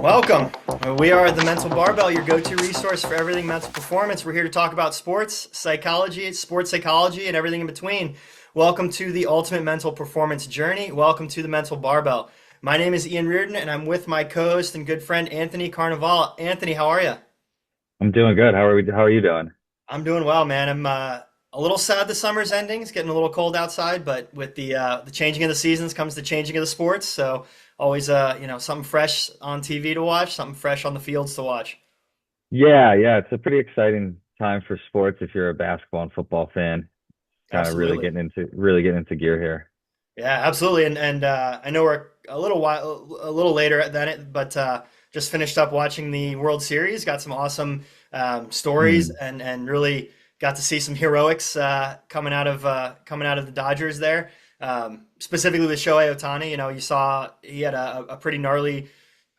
Welcome. We are the Mental Barbell, your go-to resource for everything mental performance. We're here to talk about sports, psychology, sports psychology, and everything in between. Welcome to the ultimate mental performance journey. Welcome to the Mental Barbell. My name is Ian Reardon, and I'm with my co-host and good friend Anthony Carnevale. Anthony, how are you? I'm doing good. How are you doing? I'm doing well, man. I'm a little sad the summer's ending. It's getting a little cold outside, but with the changing of the seasons comes the changing of the sports. So always something fresh on TV to watch, something fresh on the fields to watch. Yeah, it's a pretty exciting time for sports if you're a basketball and football fan. Kind of Absolutely. really getting into gear here. Yeah, absolutely. And I know we're a little later than it, but just finished up watching the World Series. Got some awesome stories Hmm. and really got to see some heroics coming out of the Dodgers there. Specifically with Shohei Ohtani, you saw he had a pretty gnarly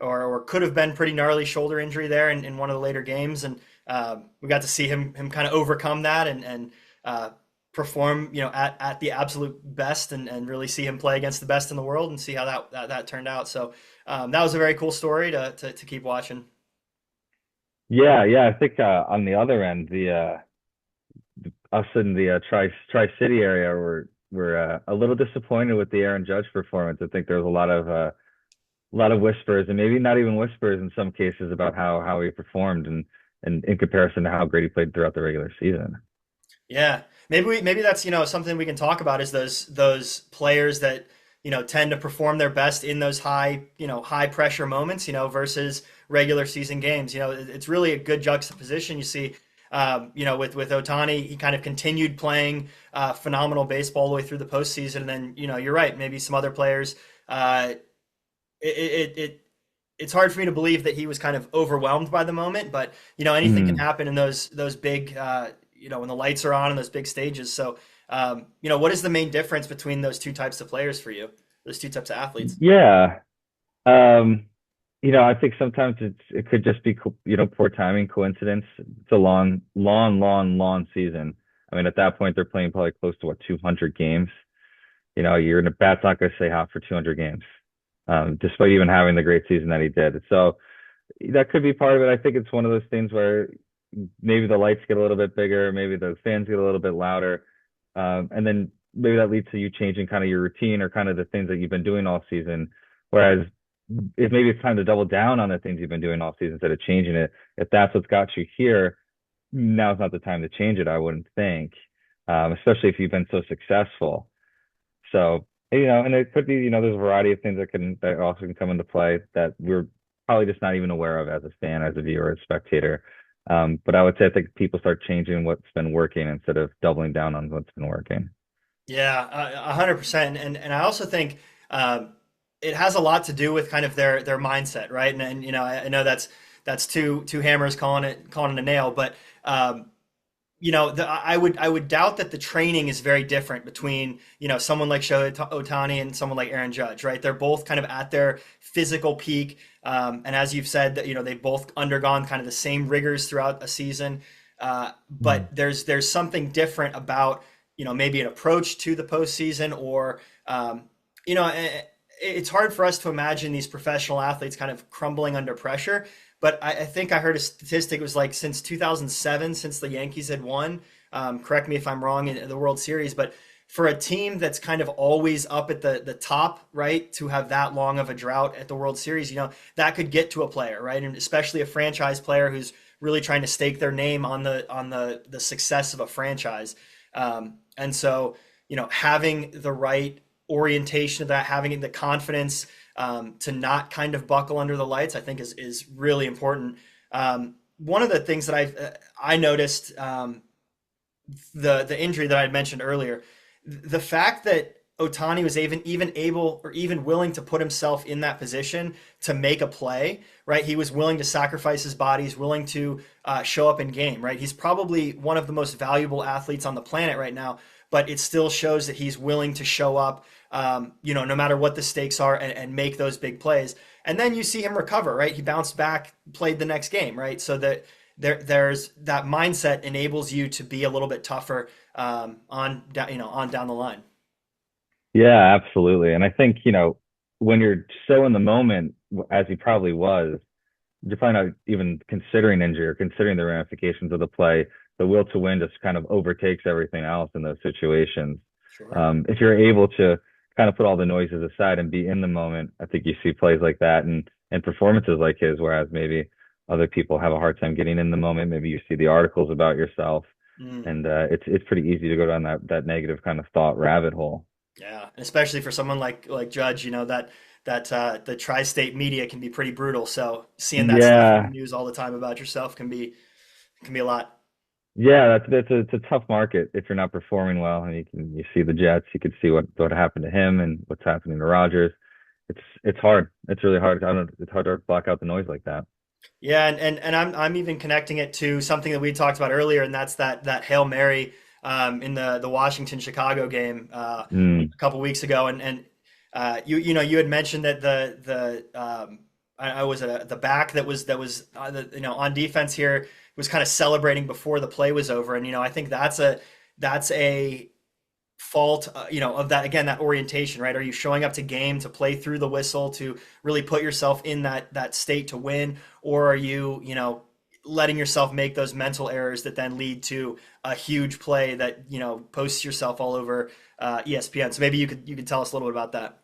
or could have been pretty gnarly shoulder injury there in one of the later games, and we got to see him kind of overcome that and uh, perform at the absolute best and really see him play against the best in the world and see how that turned out. So that was a very cool story to keep watching. Yeah. I think on the other end, the us in the Tri City area were a little disappointed with the Aaron Judge performance. I think there was a lot of whispers and maybe not even whispers in some cases about how he performed and in comparison to how great he played throughout the regular season. Yeah, maybe that's something we can talk about is those players that tend to perform their best in those high pressure moments versus regular season games. It's really a good juxtaposition. You see, with Otani, he kind of continued playing phenomenal baseball all the way through the postseason, and then you're right, maybe some other players. Uh, it's hard for me to believe that he was kind of overwhelmed by the moment, but anything can Mhm. happen in those big when the lights are on in those big stages. So what is the main difference between those two types of players for you? Those two types of athletes? Yeah. Um, I think sometimes it could just be poor timing, coincidence. It's a long season. I mean, at that point, they're playing probably close to what 200 games. You're in a bat's not going to stay hot for 200 games, despite even having the great season that he did. So that could be part of it. I think it's one of those things where maybe the lights get a little bit bigger, maybe the fans get a little bit louder, and then maybe that leads to you changing kind of your routine or kind of the things that you've been doing all season. Whereas if maybe it's time to double down on the things you've been doing all season instead of changing it, if that's what's got you here, now's not the time to change it, I wouldn't think, especially if you've been so successful. So, and it could be, there's a variety of things that also can come into play that we're probably just not even aware of as a fan, as a viewer, as a spectator. But I would say I think people start changing what's been working instead of doubling down on what's been working. Yeah, 100%. And I also think it has a lot to do with kind of their mindset, right? And I know that's two hammers calling it a nail, but I would doubt that the training is very different between someone like Shohei Ohtani and someone like Aaron Judge, right? They're both kind of at their physical peak, and as you've said, that they've both undergone kind of the same rigors throughout a season. But Mm. there's something different about maybe an approach to the postseason, or you know, it's hard for us to imagine these professional athletes kind of crumbling under pressure. But I think I heard a statistic, it was like since 2007, since the Yankees had won, correct me if I'm wrong, in the World Series, but for a team that's kind of always up at the top, right, to have that long of a drought at the World Series, that could get to a player, right? And especially a franchise player who's really trying to stake their name on the success of a franchise. And so, having the right orientation of that, having the confidence to not kind of buckle under the lights, I think is really important. One of the things that I noticed, the injury that I had mentioned earlier, the fact that Otani was even able or even willing to put himself in that position to make a play, right? He was willing to sacrifice his body. He's willing to show up in game, right? He's probably one of the most valuable athletes on the planet right now, but it still shows that he's willing to show up, no matter what the stakes are, and make those big plays. And then you see him recover, right? He bounced back, played the next game, right? So that there's that mindset enables you to be a little bit tougher on down the line. Yeah, absolutely. And I think, when you're so in the moment, as he probably was, you're probably not even considering injury or considering the ramifications of the play. The will to win just kind of overtakes everything else in those situations. Sure. If you're able to kind of put all the noises aside and be in the moment, I think you see plays like that and performances like his, whereas maybe other people have a hard time getting in the moment. Maybe you see the articles about yourself, Mm. and it's pretty easy to go down that negative kind of thought rabbit hole. Yeah, and especially for someone like Judge, the tri-state media can be pretty brutal. So seeing that stuff in the Yeah, news all the time about yourself can be a lot. yeah, it's a tough market if you're not performing well, and you see the Jets, you can see what happened to him and what's happening to Rodgers. It's hard. It's really hard. I don't. It's hard to block out the noise like that. Yeah, and I'm even connecting it to something that we talked about earlier, and that's that Hail Mary in the Washington Chicago game Mm, a couple weeks ago, and you had mentioned that I was the back that was on defense here was kind of celebrating before the play was over, and I think that's a fault, of that again, that orientation, right? Are you showing up to game to play through the whistle to really put yourself in that state to win, or are you, letting yourself make those mental errors that then lead to a huge play that posts yourself all over ESPN? So maybe you could tell us a little bit about that.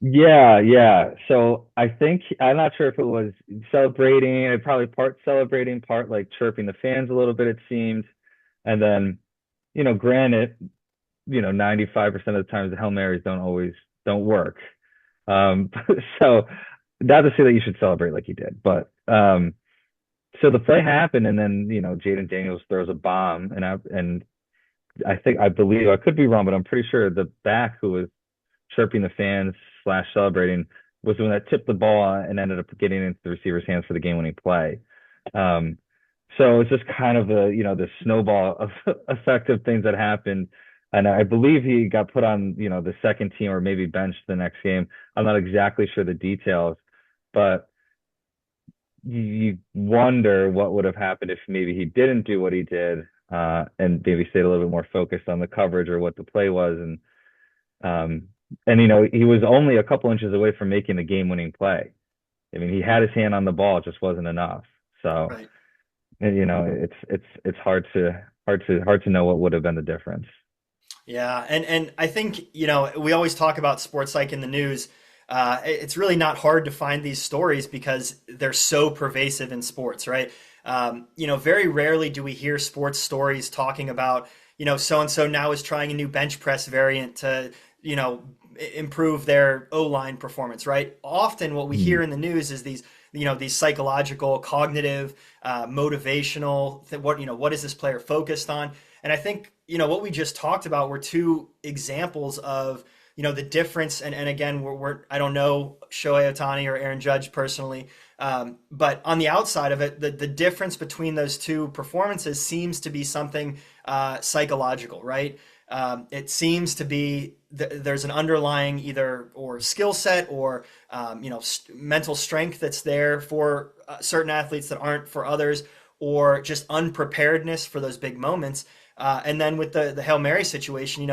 yeah, yeah. So I think I'm not sure if it was celebrating, probably part celebrating, part like chirping the fans a little bit, it seemed. And then, granted, 95% of the times the Hail Marys don't work. Um, so not to say that you should celebrate like you did, but so the play happened, and then Jaden Daniels throws a bomb, and I believe I could be wrong, but I'm pretty sure the back who was chirping the fans slash celebrating was the one that tipped the ball and ended up getting into the receiver's hands for the game-winning play. Um, so it's just kind of the snowball of effect of things that happened. And I believe he got put on, the second team or maybe benched the next game. I'm not exactly sure the details, but you wonder what would have happened if maybe he didn't do what he did, and maybe stayed a little bit more focused on the coverage or what the play was. Um, and he was only a couple inches away from making the game-winning play. I mean, he had his hand on the ball, it just wasn't enough. So, Right. and, it's hard to know what would have been the difference. Yeah, and I think, we always talk about sports psych in the news. It's really not hard to find these stories because they're so pervasive in sports, right? Very rarely do we hear sports stories talking about, so and so now is trying a new bench press variant to, improve their O-line performance, right? Often what we hear Mm, in the news is these psychological, cognitive, motivational, what is this player focused on? And I think, what we just talked about were two examples of, the difference. And again, I don't know Shohei Ohtani or Aaron Judge personally, but on the outside of it, the difference between those two performances seems to be something psychological, right? It seems to be there's an underlying either or skill set or mental strength that's there for certain athletes that aren't for others, or just unpreparedness for those big moments. And then with the Hail Mary situation,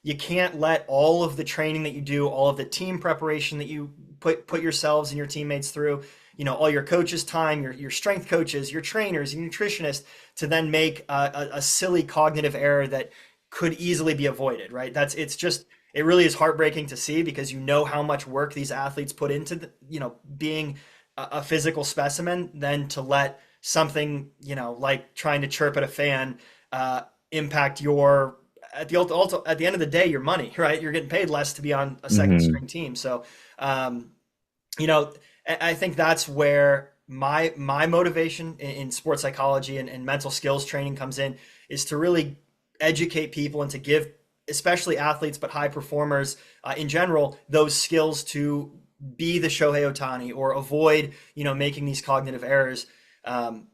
you can't let all of the training that you do, all of the team preparation that you put yourselves and your teammates through, all your coaches' time, your strength coaches, your trainers, your nutritionists, to then make a silly cognitive error that could easily be avoided, right? It really is heartbreaking to see because you know how much work these athletes put into being a physical specimen, then to let something, like trying to chirp at a fan, impact your at the end of the day, your money, right? You're getting paid less to be on a second hmm string team. So, um, you know, I think that's where my motivation in sports psychology and mental skills training comes in, is to really educate people and to give, especially athletes, but high performers in general, those skills to be the Shohei Ohtani or avoid, making these cognitive errors. And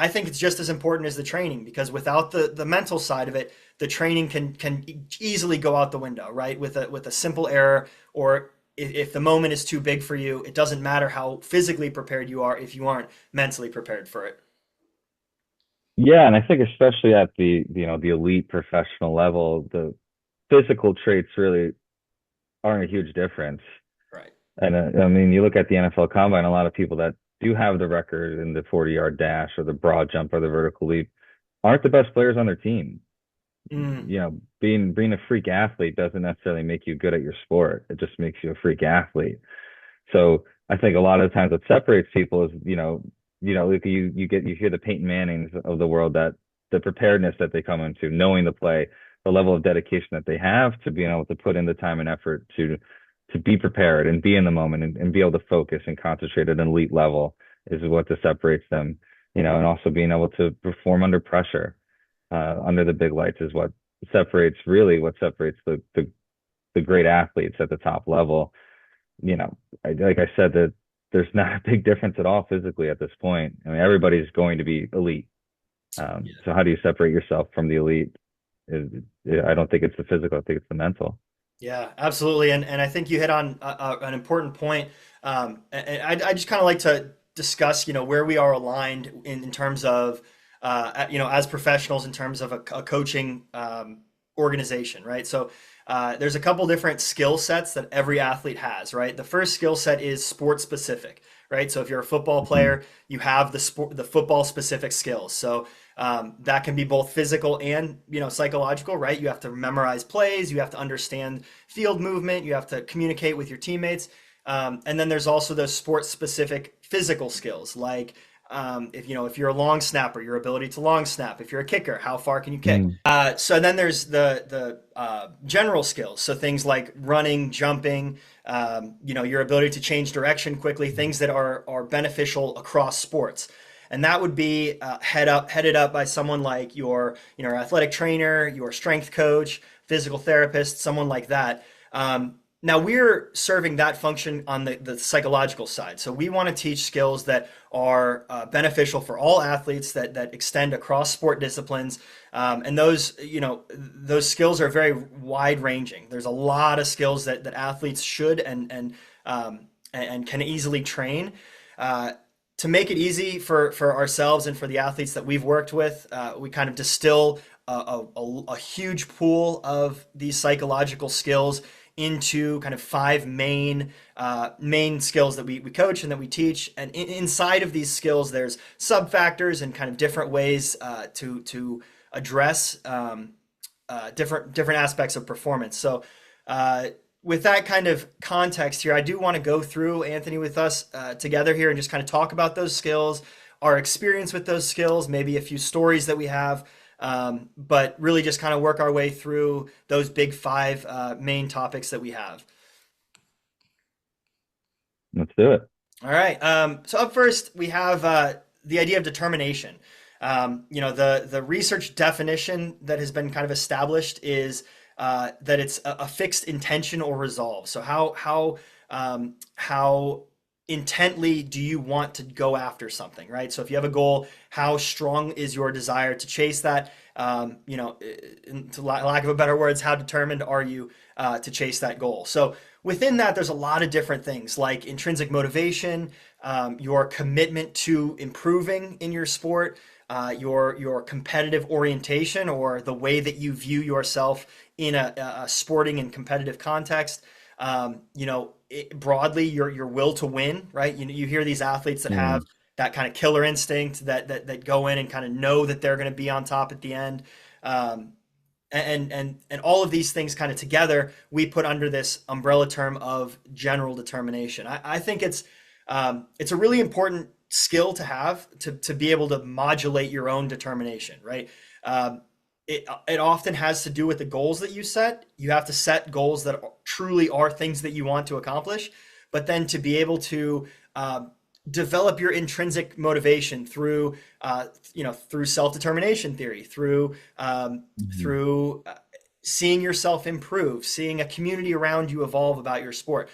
I think it's just as important as the training, because without the mental side of it, the training can easily go out the window, right? With a simple error, or if the moment is too big for you, it doesn't matter how physically prepared you are if you aren't mentally prepared for it. Yeah, and I think especially at the elite professional level, the physical traits really aren't a huge difference. Right. And I mean, you look at the NFL Combine, a lot of people that do have the record in the 40-yard dash or the broad jump or the vertical leap aren't the best players on their team. Mm, You know, being a freak athlete doesn't necessarily make you good at your sport. It just makes you a freak athlete. So I think a lot of the times what separates people is, like you hear the Peyton Mannings of the world, that the preparedness that they come into, knowing the play, the level of dedication that they have to being able to put in the time and effort to be prepared and be in the moment and be able to focus and concentrate at an elite level is what separates them, and also being able to perform under pressure, under the big lights is what separates the great athletes at the top level. Like I said, that there's not a big difference at all physically at this point. I mean, everybody's going to be elite. So how do you separate yourself from the elite? I don't think it's the physical. I think it's the mental. yeah, absolutely. And I think you hit on an important point. And I just kind of like to discuss, where we are aligned in terms of, as professionals in terms of a coaching organization, right? So there's a couple different skill sets that every athlete has, right? The first skill set is sport specific, right? So if you're a football Mhm. player, you have the football specific skills. So that can be both physical and psychological, right? You have to memorize plays, you have to understand field movement, you have to communicate with your teammates, and then there's also those sport specific physical skills, like if you're a long snapper, your ability to long snap. If you're a kicker, how far can you kick? Mm. So then there's the general skills. So things like running, jumping, your ability to change direction quickly, things that are beneficial across sports. And that would be headed up by someone like your athletic trainer, your strength coach, physical therapist, someone like that. Now we're serving that function on the psychological side. So we want to teach skills that are beneficial for all athletes that extend across sport disciplines. And those skills are very wide ranging. There's a lot of skills that athletes should and can easily train. Uh, to make it easy for ourselves and for the athletes that we've worked with, we kind of distill a huge pool of these psychological skills into kind of five main skills that we coach and that we teach. And inside of these skills, there's sub factors and kind of different ways to address different aspects of performance. So with that kind of context here, I do want to go through, Anthony, with us together here and just kind of talk about those skills, our experience with those skills, maybe a few stories that we have, but really just kind of work our way through those big five main topics that we have. Let's do it. All right. So up first, we have the idea of determination. The research definition that has been kind of established is that it's a fixed intention or resolve. So how intently do you want to go after something, right? So if you have a goal, how strong is your desire to chase that? To lack of a better words, how determined are you to chase that goal? So within that, there's a lot of different things like intrinsic motivation, your commitment to improving in your sport, your competitive orientation or the way that you view yourself in a sporting and competitive context. Broadly, your will to win, right? You hear these athletes that have Mm. that kind of killer instinct that go in and kind of know that they're going to be on top at the end. Um, and all of these things kind of together, we put under this umbrella term of general determination. I think it's a really important skill to have to be able to modulate your own determination, right? It often has to do with the goals that you set. You have to set goals that truly are things that you want to accomplish, but then to be able to develop your intrinsic motivation through self-determination theory, Mhm. through seeing yourself improve, seeing a community around you evolve about your sport.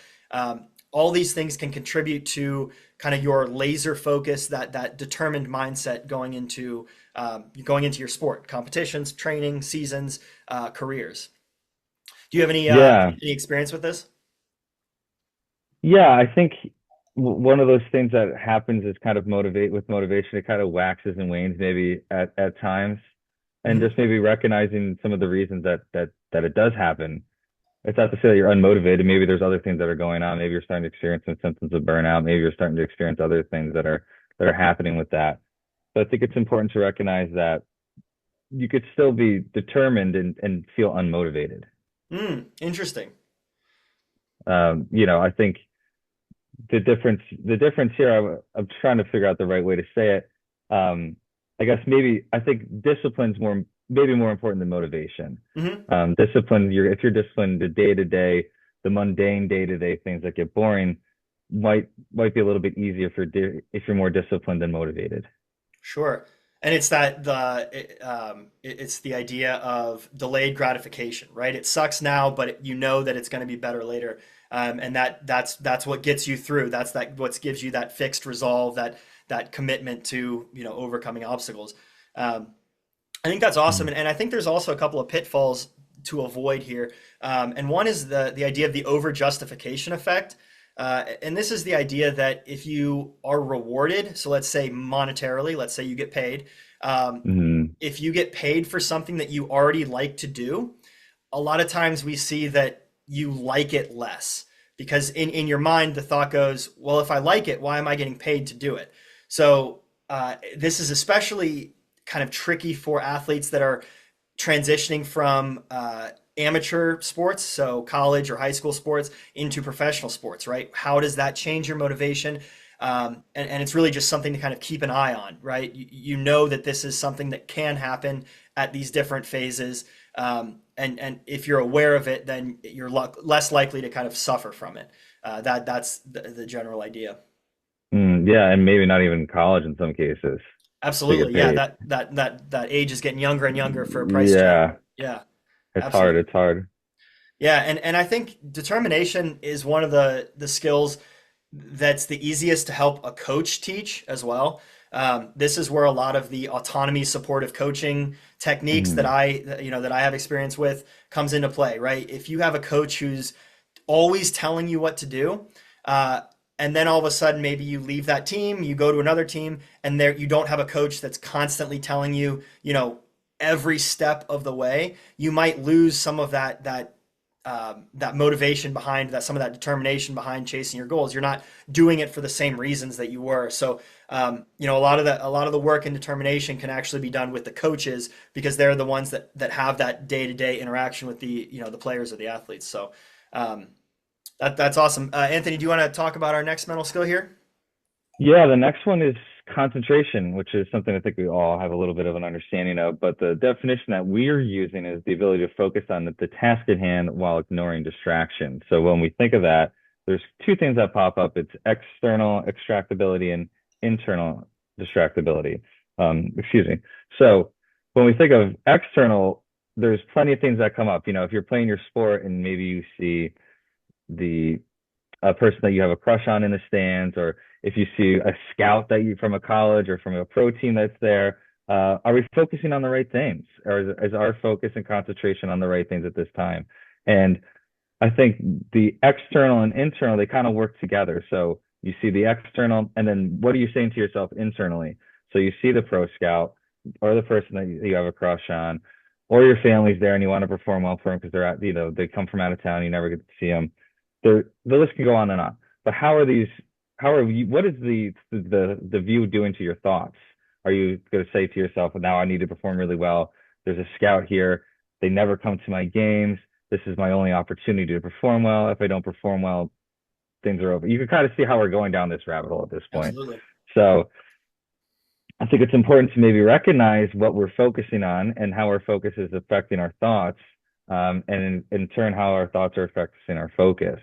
All these things can contribute to kind of your laser focus, that determined mindset going into your sport, competitions, training, seasons, careers. Do you have Yeah. any experience with this? Yeah, I think one of those things that happens is kind of motivation. It kind of waxes and wanes maybe at times, and Hmm. just maybe recognizing some of the reasons that it does happen. it's not to say that you're unmotivated. Maybe there's other things that are going on. Maybe you're starting to experience some symptoms of burnout. Maybe you're starting to experience other things that are happening with that. So I think it's important to recognize that you could still be determined and feel unmotivated. Interesting. I think the difference here, I'm trying to figure out the right way to say it. Um, I guess maybe I think discipline's maybe more important than motivation. Hmm. Discipline, if you're disciplined, the day to day, the mundane day to day things that get boring might be a little bit easier if you're more disciplined and motivated. Sure. And it's that it's the idea of delayed gratification, right? It sucks now, but you know that it's going to be better later. And that's what gets you through. That's what gives you that fixed resolve, that commitment to, overcoming obstacles. Um, I think that's awesome. Mm. And I think there's also a couple of pitfalls to avoid here. And one is the idea of the over justification effect. And this is the idea that if you are rewarded, so let's say monetarily, let's say you get paid, Mm. if you get paid for something that you already like to do, a lot of times we see that you like it less because in your mind, the thought goes, well, if I like it, why am I getting paid to do it? So this is especially kind of tricky for athletes that are transitioning from amateur sports, so college or high school sports, into professional sports, right? How does that change your motivation? And it's really just something to kind of keep an eye on, right? You know that this is something that can happen at these different phases. And if you're aware of it, then you're less likely to kind of suffer from it. That's the general idea. Yeah, and maybe not even college in some cases to get Absolutely. Yeah, paid. that age is getting younger and younger for a price tag. Yeah, Yeah, it's hard. absolutely. It's hard. Yeah, and I think determination is one of the skills that's the easiest to help a coach teach as well. This is where a lot of the autonomy supportive coaching techniques that Mm. I have experience with comes into play, right? If you have a coach who's always telling you what to do, uh, and then all of a sudden maybe you leave that team, you go to another team, and there you don't have a coach that's constantly telling you, every step of the way, you might lose some of that motivation behind that, some of that determination behind chasing your goals. You're not doing it for the same reasons that you were. So, a lot of the work and determination can actually be done with the coaches because they're the ones that have that day to day interaction with the players or the athletes. So, um, that's awesome. Anthony, do you want to talk about our next mental skill here? Yeah, the next one is concentration, which is something I think we all have a little bit of an understanding of. But the definition that we're using is the ability to focus on the task at hand while ignoring distractions. So when we think of that, there's two things that pop up. It's external extractability and internal distractibility. Excuse me. So when we think of external, there's plenty of things that come up. If you're playing your sport and maybe you see the a person that you have a crush on in the stands, or if you see a scout that you from a college or from a pro team that's there, are we focusing on the right things, or is our focus and concentration on the right things at this time? And I think the external and internal, they kind of work together. So you see the external, and then what are you saying to yourself internally? So you see the pro scout or the person that you have a crush on, or your family's there and you want to perform well for them because they come from out of town, you never get to see them. The list can go on and on. But what is the view doing to your thoughts? Are you going to say to yourself, now I need to perform really well? There's a scout here. They never come to my games. This is my only opportunity to perform well. If I don't perform well, things are over. You can kind of see how we're going down this rabbit hole at this point. Absolutely. So I think it's important to maybe recognize what we're focusing on and how our focus is affecting our thoughts, and in turn, how our thoughts are affecting our focus.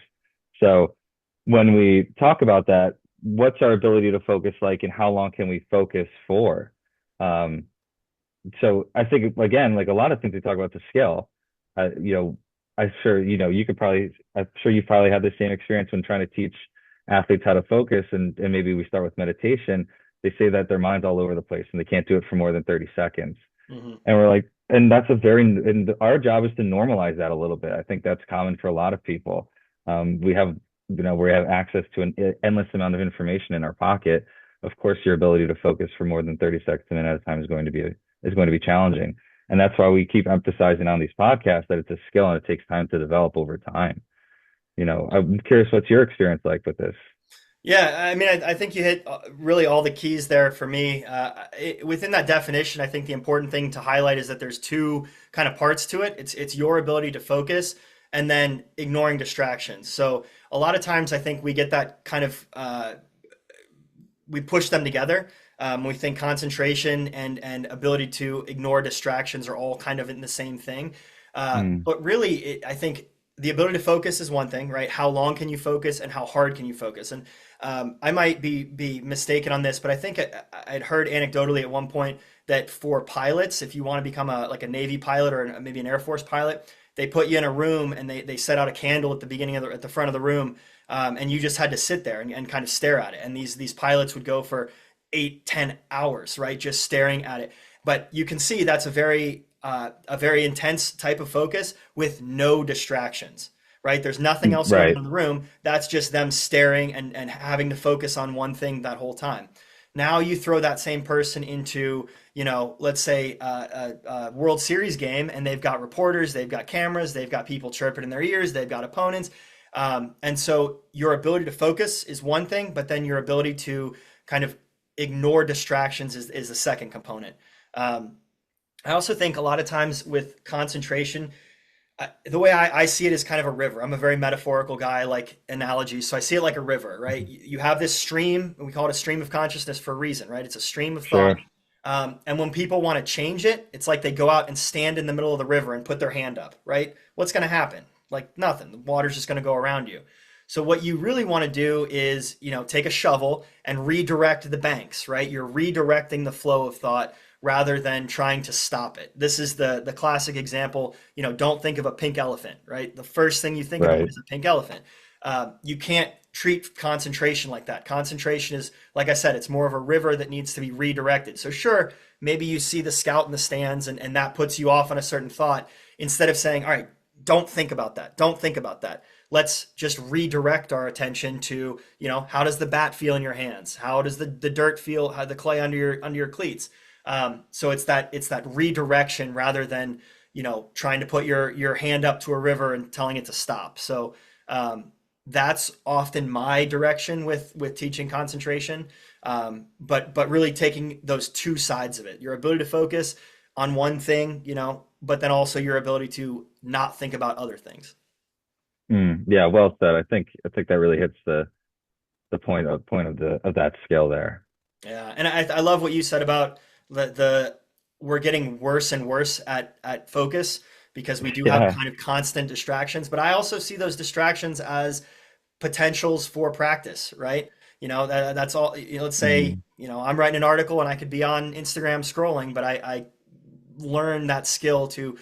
So when we talk about that, what's our ability to focus like, and how long can we focus for? Um, so I think again, like a lot of things we talk about the skill, uh, you know, I'm sure I'm sure you probably had the same experience when trying to teach athletes how to focus, and maybe we start with meditation. They say that their mind's all over the place and they can't do it for more than 30 seconds. Hmm. And we're like, and our job is to normalize that a little bit. I think that's common for a lot of people. We have access to an endless amount of information in our pocket. Of course, your ability to focus for more than 30 seconds a minute at a time is going to be challenging. And that's why we keep emphasizing on these podcasts that it's a skill and it takes time to develop over time. I'm curious, what's your experience like with this? Yeah, I mean, I think you hit really all the keys there for me. Within that definition, I think the important thing to highlight is that there's two kind of parts to it. It's your ability to focus and then ignoring distractions. So a lot of times, I think we get that kind of we push them together. We think concentration and ability to ignore distractions are all kind of in the same thing. Mm, But really, I think the ability to focus is one thing, right? How long can you focus and how hard can you focus? And I might be mistaken on this, but I think I'd heard anecdotally at one point that for pilots, if you want to become like a Navy pilot or maybe an Air Force pilot, they put you in a room and they set out a candle at the beginning of at the front of the room, and you just had to sit there and kind of stare at it. And these pilots would go for 8, 10 hours, right, just staring at it. But you can see that's a very intense type of focus with no distractions, right? There's nothing else going on right. in the room. That's just them staring and having to focus on one thing that whole time. Now you throw that same person into, let's say a World Series game, and they've got reporters, they've got cameras, they've got people chirping in their ears, they've got opponents. And so your ability to focus is one thing, but then your ability to kind of ignore distractions is the second component. Um, I also think a lot of times with concentration, the way I see it is kind of a river. I'm a very metaphorical guy, I like analogies. So I see it like a river, right? You have this stream, and we call it a stream of consciousness for a reason, right? It's a stream of thought. Sure. And when people want to change it, it's like they go out and stand in the middle of the river and put their hand up, right? What's going to happen? Like nothing. The water's just going to go around you. So what you really want to do is, take a shovel and redirect the banks, right? You're redirecting the flow of thought rather than trying to stop it. This is the classic example. Don't think of a pink elephant, right? The first thing you think about Right. is a pink elephant. You can't treat concentration like that. Concentration is, like I said, it's more of a river that needs to be redirected. So sure, maybe you see the scout in the stands and that puts you off on a certain thought instead of saying, all right, don't think about that. Don't think about that. Let's just redirect our attention to, how does the bat feel in your hands? How does the dirt feel, how the clay under your cleats? So it's that redirection rather than trying to put your hand up to a river and telling it to stop. So that's often my direction with teaching concentration. But really taking those two sides of it, your ability to focus on one thing, but then also your ability to not think about other things. Yeah, well said. I think that really hits the point of that skill there. Yeah, and I love what you said about the we're getting worse and worse at focus because we do have Yeah. kind of constant distractions. But I also see those distractions as potentials for practice, right? That's all. Let's say Mm, I'm writing an article and I could be on Instagram scrolling, but I learn that skill to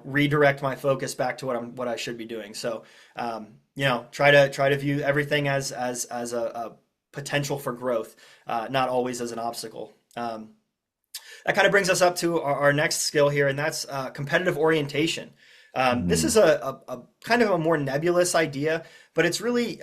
redirect my focus back to what I should be doing. So try to view everything as a potential for growth, not always as an obstacle. That kind of brings us up to our next skill here, and that's competitive orientation. This is mm, a kind of a more nebulous idea, but it's really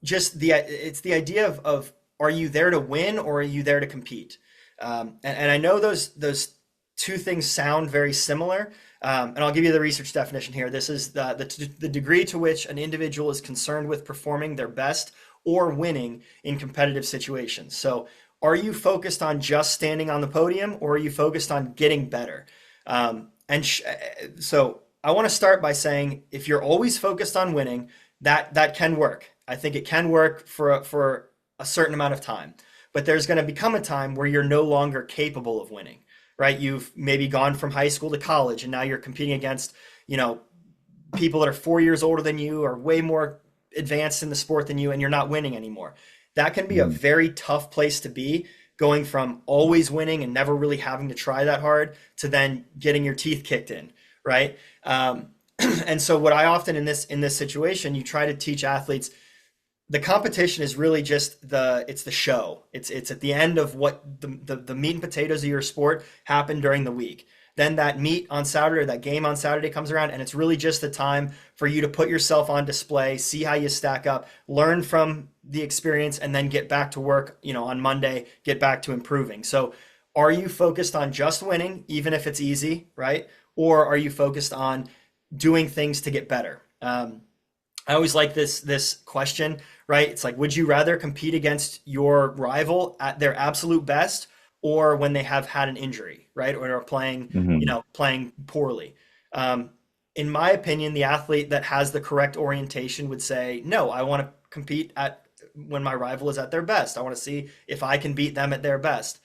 just it's the idea of are you there to win or are you there to compete? And I know those two things sound very similar, and I'll give you the research definition here. This is the degree to which an individual is concerned with performing their best or winning in competitive situations. So, are you focused on just standing on the podium, or are you focused on getting better? So, I want to start by saying if you're always focused on winning, that can work. I think it can work for a certain amount of time, but there's going to become a time where you're no longer capable of winning, right? You've maybe gone from high school to college, and now you're competing against, you know, people that are 4 years older than you or way more advanced in the sport than you, and you're not winning anymore. That can be a mm, very tough place to be, going from always winning and never really having to try that hard to then getting your teeth kicked in, right? And so what I often in this situation, you try to teach athletes the competition is really just it's the show. It's at the end of what the meat and potatoes of your sport happened during the week. Then that meet on Saturday or that game on Saturday comes around, and it's really just the time for you to put yourself on display, see how you stack up, learn from the experience, and then get back to work, on Monday, get back to improving. So Are you focused on just winning, even if it's easy, right? Or are you focused on doing things to get better? I always like this question, right? It's like, would you rather compete against your rival at their absolute best, or when they have had an injury, right? Or are playing, Hmm. playing poorly? Um, in my opinion, the athlete that has the correct orientation would say, no, I want to compete at when my rival is at their best. I want to see if I can beat them at their best.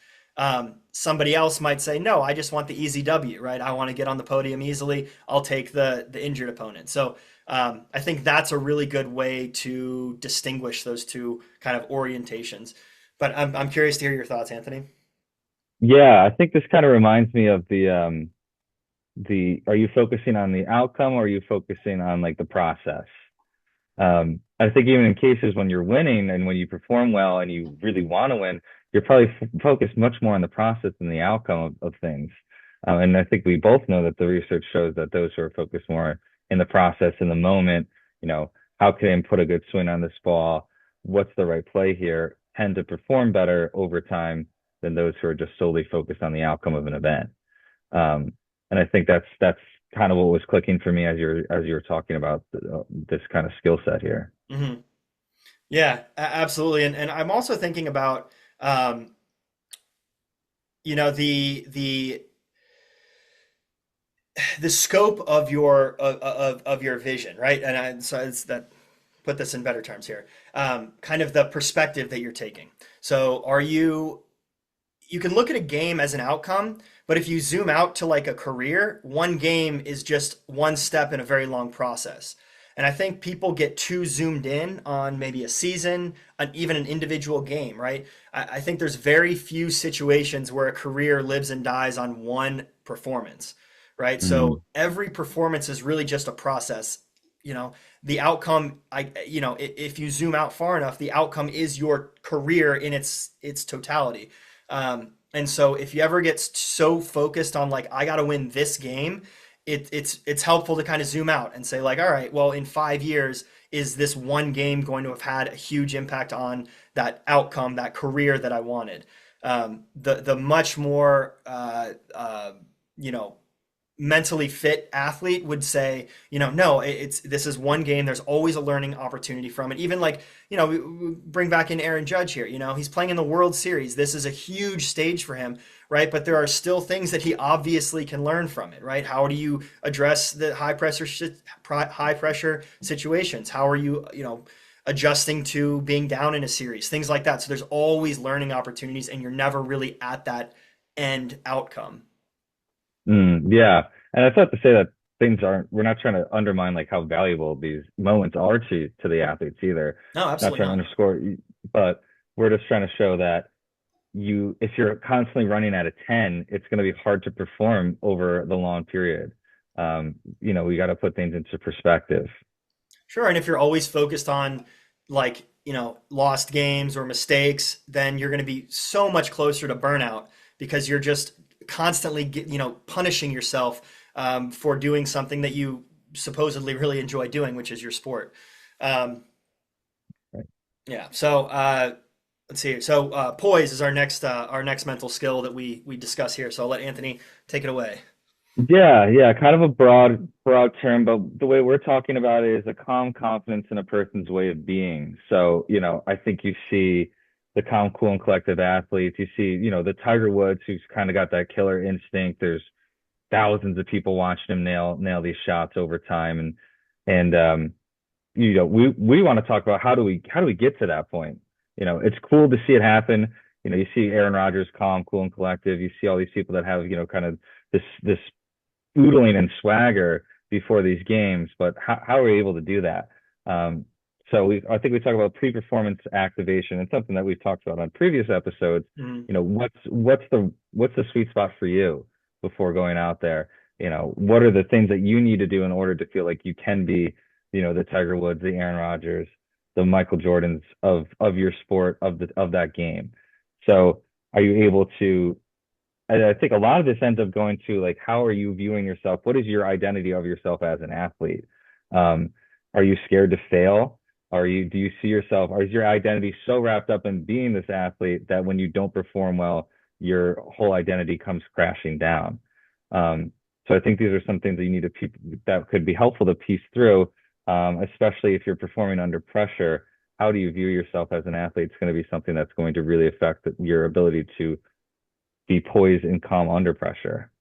Somebody else might say, no, I just want the easy W, right? I want to get on the podium easily. I'll take the injured opponent. So I think that's a really good way to distinguish those two kind of orientations. But I'm curious to hear your thoughts, Anthony. Yeah, I think this kind of reminds me of the are you focusing on the outcome or are you focusing on like the process? I think even in cases when you're winning and when you perform well and you really want to win, you're probably focused much more on the process than the outcome of things. And I think we both know that the research shows that those who are focused more in the process, in the moment, you know, how can I put a good swing on this ball? What's the right play here? Tend to perform better over time than those who are just solely focused on the outcome of an event. Um, and I think that's kind of what was clicking for me as you're talking about this kind of skill set here. Hmm. Yeah, absolutely. And I'm also thinking about um, the scope of your vision, right? So it's that put this in better terms here. Kind of the perspective that you're taking. So you can look at a game as an outcome, but if you zoom out to like a career, one game is just one step in a very long process. And I think people get too zoomed in on maybe a season, even an individual game, right? I think there's very few situations where a career lives and dies on one performance, right? So Mm, every performance is really just a process. The outcome, if you zoom out far enough, the outcome is your career in its totality. And so if you ever get so focused on like I got to win this game, it's helpful to kind of zoom out and say like, all right, well, in 5 years, is this one game going to have had a huge impact on that outcome, that career that I wanted? The much more you know mentally fit athlete would say, no, this is one game. There's always a learning opportunity from it. Even like, we bring back in Aaron Judge here. He's playing in the World Series. This is a huge stage for him, right? But there are still things that he obviously can learn from it, right? How do you address the high pressure situations? How are you, adjusting to being down in a series, things like that. So there's always learning opportunities, and you're never really at that end outcome. yeah. And that's not to say that things aren't, we're not trying to undermine like how valuable these moments are to the athletes either. No, Not absolutely trying to not. underscore, but we're just trying to show that if you're constantly running at a 10, it's going to be hard to perform over the long period. We got to put things into perspective. Sure. And if you're always focused on like, lost games or mistakes, then you're going to be so much closer to burnout because you're just constantly, punishing yourself for doing something that you supposedly really enjoy doing, which is your sport. Um, Right. yeah. So let's see. So poise is our next mental skill that we discuss here. So I'll let Anthony take it away. Yeah, yeah, kind of a broad term, but the way we're talking about it is a calm confidence in a person's way of being. So, I think you see the calm, cool, and collective athletes. You see, the Tiger Woods who's kind of got that killer instinct. There's thousands of people watching him nail these shots over time, and we want to talk about how do we get to that point. It's cool to see it happen. You see Aaron Rodgers, calm, cool, and collective. You see all these people that have kind of this oodling and swagger before these games, but how are we able to do that? I think we talk about pre-performance activation and something that we've talked about on previous episodes. Mhm. What's the sweet spot for you before going out there? What are the things that you need to do in order to feel like you can be, the Tiger Woods, the Aaron Rodgers, the Michael Jordans of your sport of that game. So are you able to I think a lot of this ends up going to like, how are you viewing yourself? What is your identity of yourself as an athlete? Um, are you scared to fail? Do you see yourself, or is your identity so wrapped up in being this athlete that when you don't perform well, your whole identity comes crashing down. Um, so I think these are some things that you need to that could be helpful to piece through, especially if you're performing under pressure. How do you view yourself as an athlete? It's going to be something that's going to really affect your ability to be poised and calm under pressure.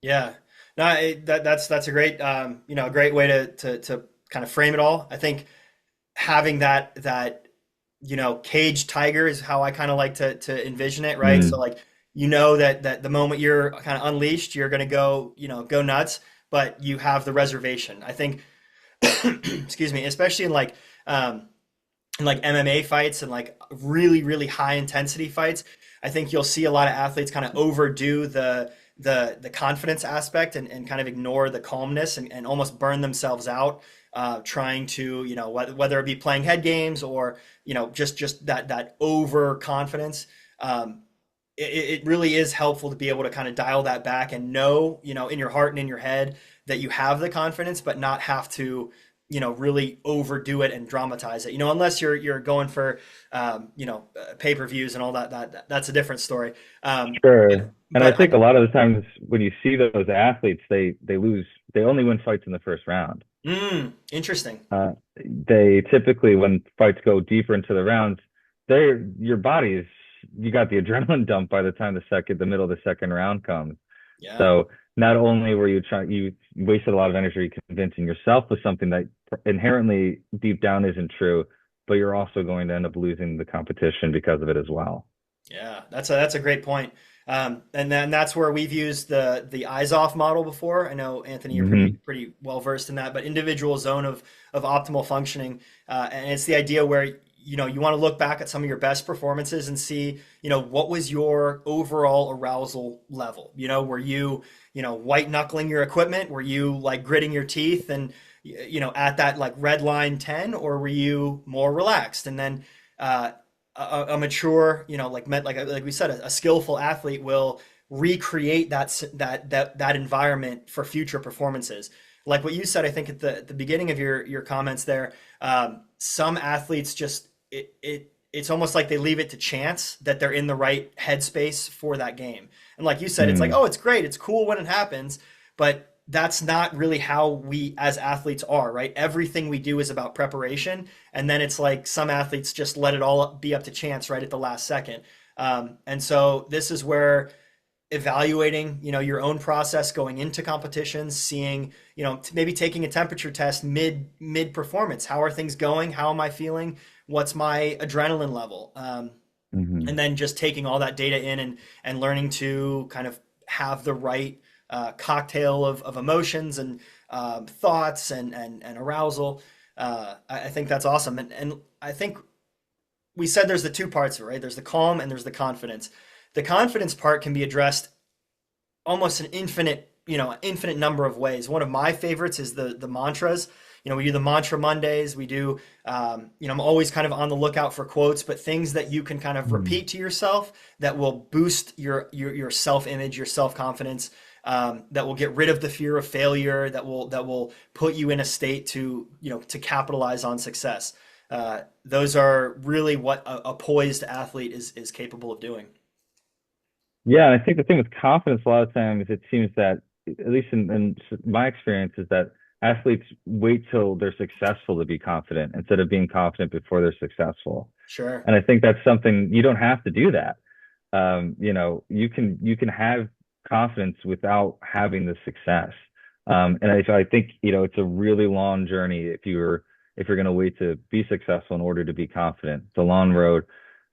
Yeah. No, that's a great a great way to kind of frame it all. I think having that caged tiger is how I kind of like to envision it, right? So Mm, like that the moment you're kind of unleashed, you're gonna go nuts, but you have the reservation. I think excuse me, especially um in like MMA fights and like really, really high intensity fights, I think you'll see a lot of athletes kind of overdo the confidence aspect and kind of ignore the calmness and almost burn themselves out trying to, whether it be playing head games or, just that overconfidence. It really is helpful to be able to kind of dial that back and know, in your heart and in your head that you have the confidence, but not have to, really overdo it and dramatize it. Unless you're going for, pay-per-views and all that's a different story. sure. And I But think a lot of the times when you see those athletes, they lose, they only win fights in the first round. interesting. They typically, when fights go deeper into the rounds, your body is, you got the adrenaline dump by the time the middle of the second round comes. Yeah, So not only were you wasted a lot of energy convincing yourself of something that inherently deep down isn't true, but you're also going to end up losing the competition because of it as well. yeah, that's a great point. And then that's where we've used the eyes off model before. I know Anthony, you're pretty Hmm. pretty well versed in that, but individual zone of optimal functioning, and it's the idea where you want to look back at some of your best performances and see what was your overall arousal level. Were you white knuckling your equipment? Were you like gritting your teeth and at that like red line 10, or were you more relaxed? And then uh, a mature, like we said, a skillful athlete will recreate that environment for future performances. Like what you said, I think at the beginning of your comments there, some athletes just it's almost like they leave it to chance that they're in the right headspace for that game. And like you said, it's like, Mm, oh, it's great, it's cool when it happens, but that's not really how we as athletes are, right? Everything we do is about preparation, and then it's like some athletes just let it all be up to chance right at the last second. And so this is where evaluating, your own process going into competitions, seeing, maybe taking a temperature test mid performance. How are things going? How am I feeling? What's my adrenaline level? And hmm. then just taking all that data in and learning to kind of have the right cocktail of emotions and thoughts and arousal. I think that's awesome. And I think we said there's the two parts of it, right? There's the calm and there's the confidence. The confidence part can be addressed almost an infinite number of ways. One of my favorites is the mantras. We do the mantra Mondays. We do, I'm always kind of on the lookout for quotes, but things that you can kind of Mm. repeat to yourself that will boost your self image, your self confidence. That will get rid of the fear of failure. That will put you in a state to capitalize on success. Those are really what a poised athlete is capable of doing. Yeah, and I think the thing with confidence, a lot of times it seems that, at least in my experience, is that athletes wait till they're successful to be confident instead of being confident before they're successful. Sure. And I think that's something, you don't have to do that. You can have confidence without having the success. And I think it's a really long journey if you're going to wait to be successful in order to be confident. It's a long road.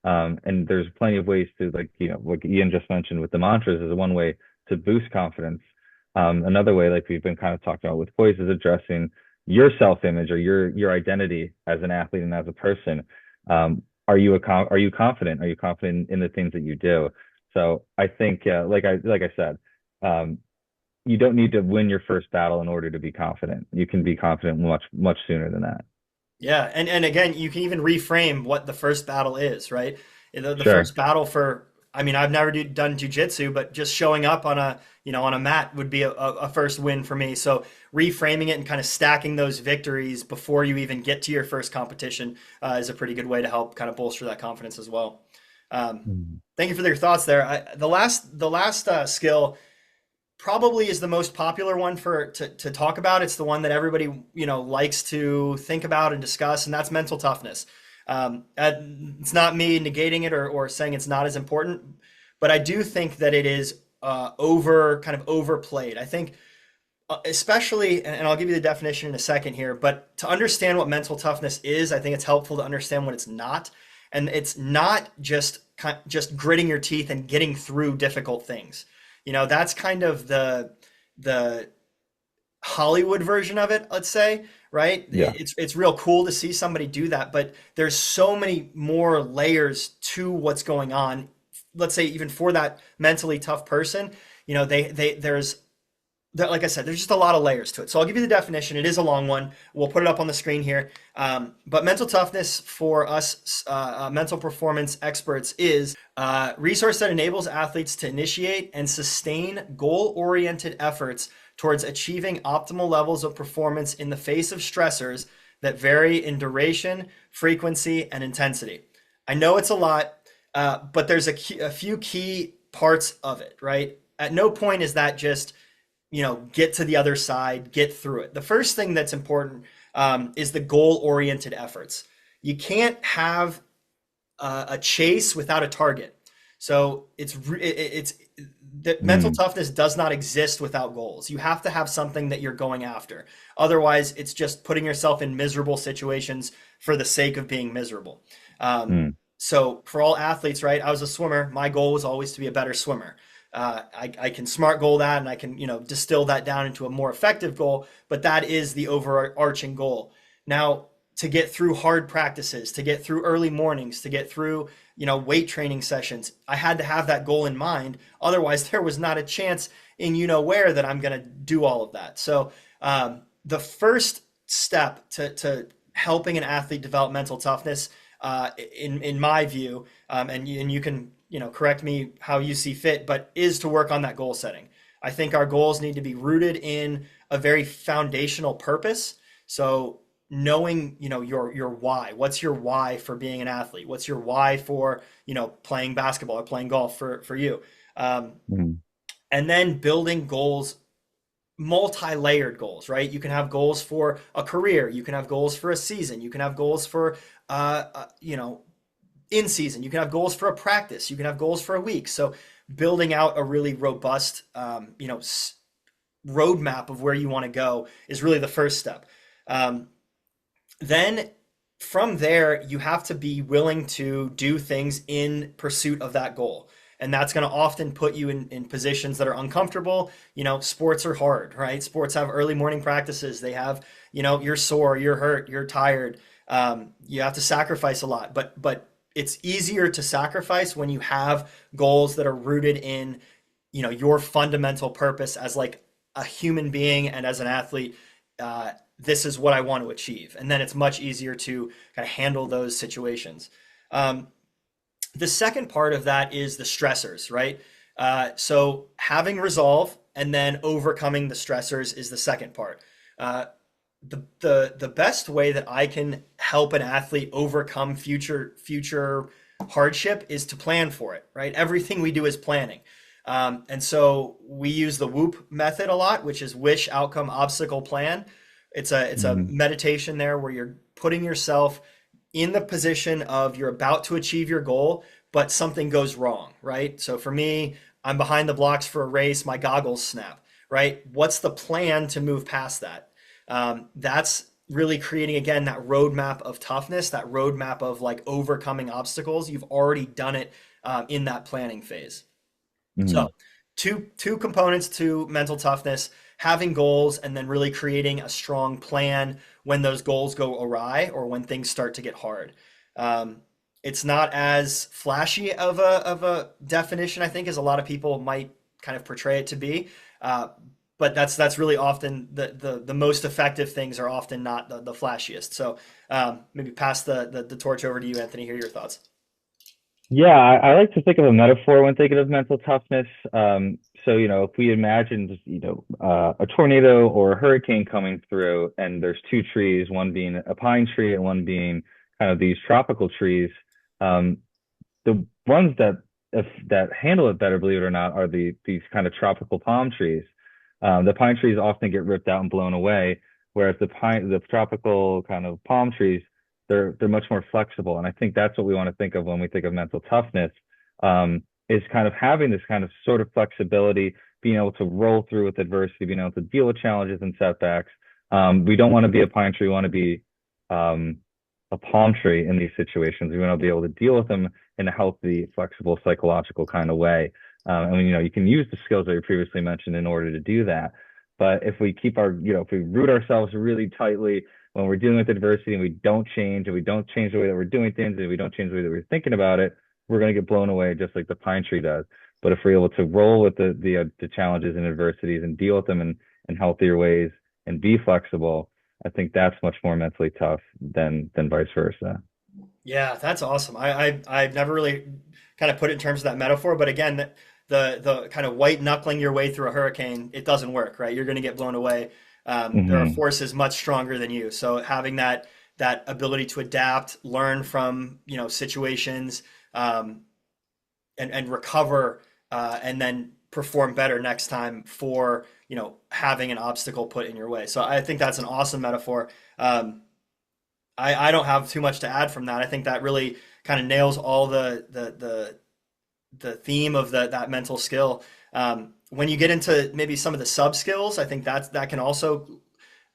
And there's plenty of ways to, like Ian just mentioned with the mantras, is one way to boost confidence. Another way, like we've been kind of talking about with Poise, is addressing your self-image or your identity as an athlete and as a person. Are you confident? Are you confident in the things that you do? So I think, like I said, um, you don't need to win your first battle in order to be confident. You can be confident much sooner than that. Yeah, and again, you can even reframe what the first battle is, right? The Sure. first battle for, I mean, I've never done jujitsu, but just showing up on a mat would be a first win for me. So reframing it and kind of stacking those victories before you even get to your first competition is a pretty good way to help kind of bolster that confidence as well. Mhm. Thank you for your thoughts there. The last skill probably is the most popular one to talk about. It's the one that everybody likes to think about and discuss, and that's mental toughness. It's not me negating it or saying it's not as important, but I do think that it is kind of overplayed. I think especially, and I'll give you the definition in a second here, but to understand what mental toughness is, I think it's helpful to understand what it's not. And it's not just gritting your teeth and getting through difficult things. That's kind of the Hollywood version of it, let's say, right? Yeah. It's real cool to see somebody do that, but there's so many more layers to what's going on. Let's say even for that mentally tough person, there's like I said, there's just a lot of layers to it. So I'll give you the definition. It is a long one. We'll put it up on the screen here. But mental toughness for us mental performance experts is a resource that enables athletes to initiate and sustain goal-oriented efforts towards achieving optimal levels of performance in the face of stressors that vary in duration, frequency, and intensity. I know it's a lot, but there's a few key parts of it, right? At no point is that just get to the other side, get through it. The first thing that's important is the goal-oriented efforts. You can't have a chase without a target. So it's that mental Mm. toughness does not exist without goals. You have to have something that you're going after. Otherwise, it's just putting yourself in miserable situations for the sake of being miserable. Um, Mm. so for all athletes, right? I was a swimmer. My goal was always to be a better swimmer. I can smart goal that, and I can distill that down into a more effective goal. But that is the overarching goal. Now, to get through hard practices, to get through early mornings, to get through weight training sessions, I had to have that goal in mind. Otherwise, there was not a chance in where that I'm going to do all of that. So the first step to helping an athlete develop mental toughness, in my view, and you can correct me how you see fit, but is to work on that goal setting. I think our goals need to be rooted in a very foundational purpose. So knowing your why. What's your why for being an athlete? What's your why for playing basketball or playing golf for you? um, Mm. and then building goals, multi-layered goals, right? You can have goals for a career, you can have goals for a season, you can have goals for in season, you can have goals for a practice, you can have goals for a week. So building out a really robust roadmap of where you want to go is really the first step. um, then from there, you have to be willing to do things in pursuit of that goal. And that's going to often put you in positions that are uncomfortable. Sports are hard, right? Sports have early morning practices. They have, you're sore, you're hurt, you're tired. You have to sacrifice a lot, but it's easier to sacrifice when you have goals that are rooted in, your fundamental purpose as like a human being and as an athlete. This is what I want to achieve. And then it's much easier to kind of handle those situations. Um, the second part of that is the stressors, right? So having resolve and then overcoming the stressors is the second part. Uh, the best way that I can help an athlete overcome future hardship is to plan for it, right? Everything we do is planning. And so we use the WOOP method a lot, which is wish, outcome, obstacle, plan. It's a Mm. meditation there where you're putting yourself in the position of you're about to achieve your goal, but something goes wrong, right? So for me, I'm behind the blocks for a race, my goggles snap, right? What's the plan to move past that? That's really creating again that roadmap of toughness, that roadmap of like overcoming obstacles. You've already done it in that planning phase. So Mm. two components to mental toughness: having goals and then really creating a strong plan when those goals go awry or when things start to get hard. Um, it's not as flashy of a definition, I think, as a lot of people might kind of portray it to be. Uh, but that's really often the most effective things are often not the flashiest. So maybe pass the torch over to you, Anthony. Hear your thoughts. Yeah, I like to think of a metaphor when thinking of mental toughness. So, if we imagined, a tornado or a hurricane coming through, and there's two trees, one being a pine tree and one being kind of these tropical trees. The ones that if that handle it better, believe it or not, are these kind of tropical palm trees. The pine trees often get ripped out and blown away, whereas the tropical kind of palm trees, they're much more flexible. And I think that's what we want to think of when we think of mental toughness, is kind of having this kind of sort of flexibility, being able to roll through with adversity, being able to deal with challenges and setbacks. We don't want to be a pine tree. We want to be um, a palm tree in these situations. We want to be able to deal with them in a healthy, flexible, psychological kind of way. And you can use the skills that you previously mentioned in order to do that. But if we keep if we root ourselves really tightly when we're dealing with adversity and we don't change and we don't change the way that we're doing things and we don't change the way that we're thinking about it, we're going to get blown away just like the pine tree does. But if we're able to roll with the challenges and adversities and deal with them in healthier ways and be flexible, I think that's much more mentally tough than vice versa. Yeah, that's awesome. I've never really kind of put it in terms of that metaphor, but again, the kind of white knuckling your way through a hurricane, it doesn't work, right? You're going to get blown away. There are Hmm. forces much stronger than you. So having that ability to adapt, learn from situations, um, and recover, and then perform better next time for having an obstacle put in your way. So I think that's an awesome metaphor. I don't have too much to add from that. I think that really kind of nails all the theme of that mental skill. When you get into maybe some of the sub skills, I think that can also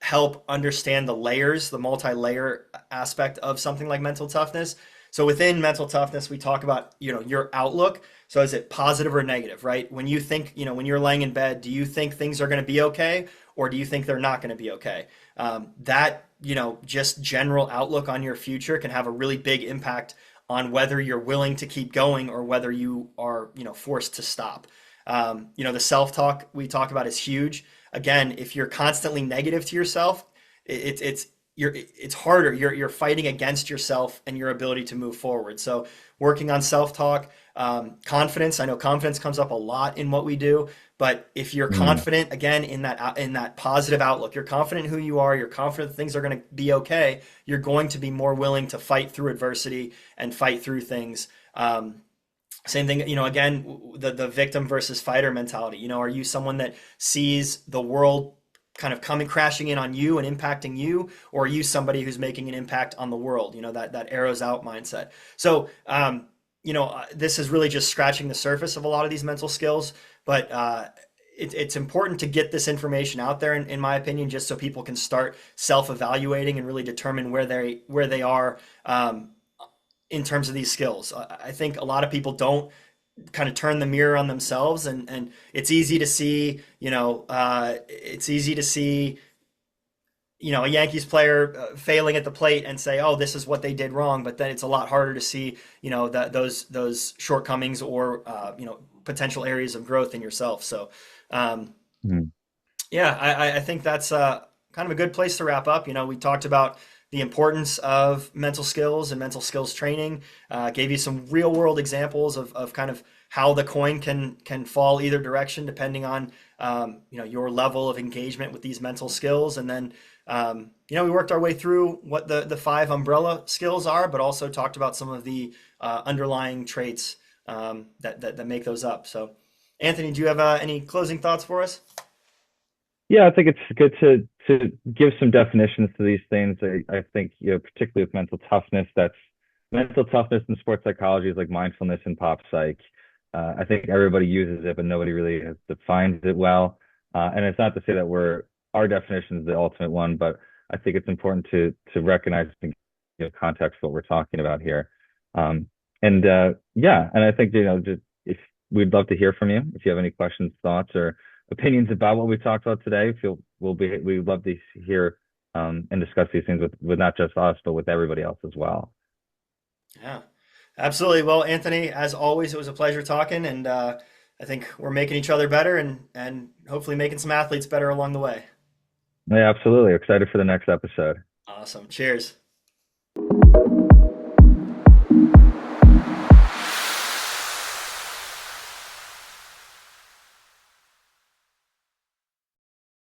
help understand the layers, the multi-layer aspect of something like mental toughness. So within mental toughness, we talk about, your outlook. So is it positive or negative, right? When you think, when you're laying in bed, do you think things are going to be okay, or do you think they're not going to be okay? That, just general outlook on your future can have a really big impact on whether you're willing to keep going or whether you are, forced to stop. The self-talk we talk about is huge. Again, if you're constantly negative to yourself, it's harder. You're fighting against yourself and your ability to move forward. So working on self-talk, confidence. I know confidence comes up a lot in what we do, but if you're Mm. confident again in that positive outlook, you're confident in who you are, you're confident that things are going to be okay, you're going to be more willing to fight through adversity and fight through things. Same thing, again, the victim versus fighter mentality. Are you someone that sees the world kind of coming crashing in on you and impacting you, or are you somebody who's making an impact on the world? That arrows out mindset. So, this is really just scratching the surface of a lot of these mental skills, but it's important to get this information out there, in my opinion, just so people can start self-evaluating and really determine where they are, in terms of these skills. I think a lot of people don't kind of turn the mirror on themselves, and it's easy to see, a Yankees player failing at the plate and say, "Oh, this is what they did wrong." But then it's a lot harder to see, that those shortcomings or potential areas of growth in yourself. So, um, Mm. yeah, I think that's kind of a good place to wrap up. We talked about the importance of mental skills and mental skills training. Gave you some real world examples of kind of how the coin can fall either direction depending on your level of engagement with these mental skills. And then we worked our way through what the five umbrella skills are, but also talked about some of the underlying traits that make those up. So, Anthony, do you have any closing thoughts for us? Yeah, I think it's good to give some definitions to these things. I think, particularly with mental toughness, that's mental toughness in sports psychology is like mindfulness and pop psych. I think everybody uses it, but nobody really has defines it well. And it's not to say that our definition is the ultimate one, but I think it's important to recognize and give context what we're talking about here. And yeah, and I think just if we'd love to hear from you if you have any questions, thoughts, or opinions about what we talked about today. We'd love to hear and discuss these things with not just us, but with everybody else as well. Yeah, absolutely. Well, Anthony, as always, it was a pleasure talking, and I think we're making each other better, and hopefully making some athletes better along the way. Yeah, absolutely. Excited for the next episode. Awesome. Cheers.